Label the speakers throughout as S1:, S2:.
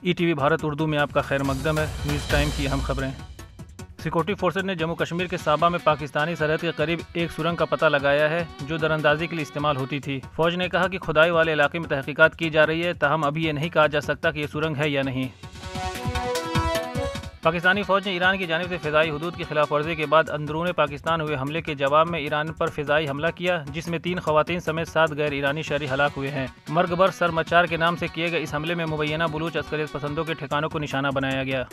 S1: ETV Bharat Urdu में आपका खैर मकदम है। न्यूज़ टाइम की अहम खबरें। सिक्योरिटी फोर्सेज ने जम्मू कश्मीर के साबा में पाकिस्तानी सरहद के करीब एक सुरंग का पता लगाया है जो दरअंदाजी के लिए इस्तेमाल होती थी। फौज ने कहा कि खुदाई वाले इलाके में तहकीकात की जा रही है, ताहम अभी ये नहीं कहा जा सकता कि ये सुरंग है या नहीं। पाकिस्तानी फौज ने ईरान की जानिब से फ़िज़ाई हदूद की खिलाफ वर्जी के बाद अंदरून पाकिस्तान हुए हमले के जवाब में ईरान पर फ़िज़ाई हमला किया, जिसमें 3 ख़वातीन समेत 7 गैर ईरानी शहरी हलाक हुए हैं। मर्गबर सर मचार के नाम से किए गए इस हमले में मुबैना बलूच अस्करियत पसंदों के ठिकानों को निशाना बनाया गया।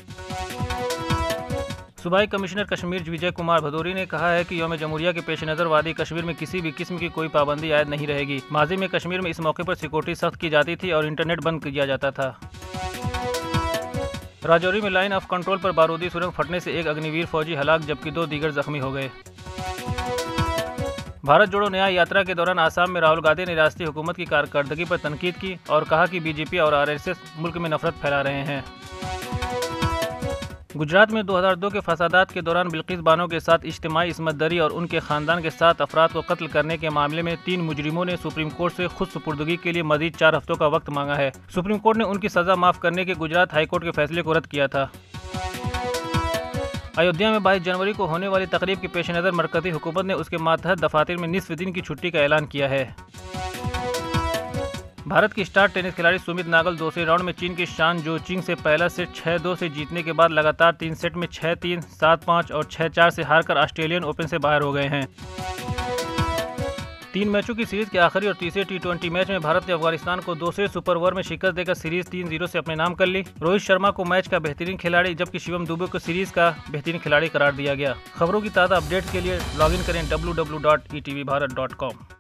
S1: सूबाई कमिश्नर कश्मीर विजय कुमार भदौरी ने कहा है कि यौम जमहूरिया के पेश नज़र वादी कश्मीर में किसी भी किस्म की कोई पाबंदी आयद नहीं रहेगी। माजी में कश्मीर में इस मौके पर सिक्योरिटी सख्त की जाती थी और इंटरनेट बंद किया जाता था। राजौरी में लाइन ऑफ कंट्रोल पर बारूदी सुरंग फटने से एक अग्निवीर फौजी हलाक जबकि 2 दीगर जख्मी हो गए। भारत जोड़ो न्याय यात्रा के दौरान आसाम में राहुल गांधी ने रियासती हुकूमत की कारकर्दगी पर तनकीद की और कहा कि बीजेपी और आरएसएस मुल्क में नफरत फैला रहे हैं। गुजरात में 2002 के फसादात के दौरान बिल्किस बानो के साथ इज्तिमाई इस्मत दरी और उनके खानदान के 7 अफराद को कत्ल करने के मामले में 3 मुजरिमों ने सुप्रीम कोर्ट से खुद सुपुर्दगी के लिए मजीद 4 हफ्तों का वक्त मांगा है। सुप्रीम कोर्ट ने उनकी सजा माफ करने के गुजरात हाई कोर्ट के फैसले को रद्द किया था। अयोध्या में 22 जनवरी को होने वाली तकरीब के पेश नज़र मरकजी हुकूमत ने उसके मातहत दफातर में निस्फ दिन की छुट्टी का ऐलान किया है। भारत की स्टार टेनिस खिलाड़ी सुमित नागल दूसरे राउंड में चीन के शान जोचिंग से पहला सेट 6-2 से जीतने के बाद लगातार 3 सेट में 6-3, 7-5 और 6-4 से हारकर ऑस्ट्रेलियन ओपन से बाहर हो गए हैं। 3 मैचों की सीरीज के आखिरी और तीसरे T20 मैच में भारत ने अफगानिस्तान को दूसरे सुपर ओवर में शिकस्त देकर सीरीज 3-0 से अपने नाम कर ली। रोहित शर्मा को मैच का बेहतरीन खिलाड़ी जबकि शिवम दुबे को सीरीज का बेहतरीन खिलाड़ी करार दिया गया। खबरों की ताज़ा अपडेट के लिए लॉगिन करें www.etvbharat.com।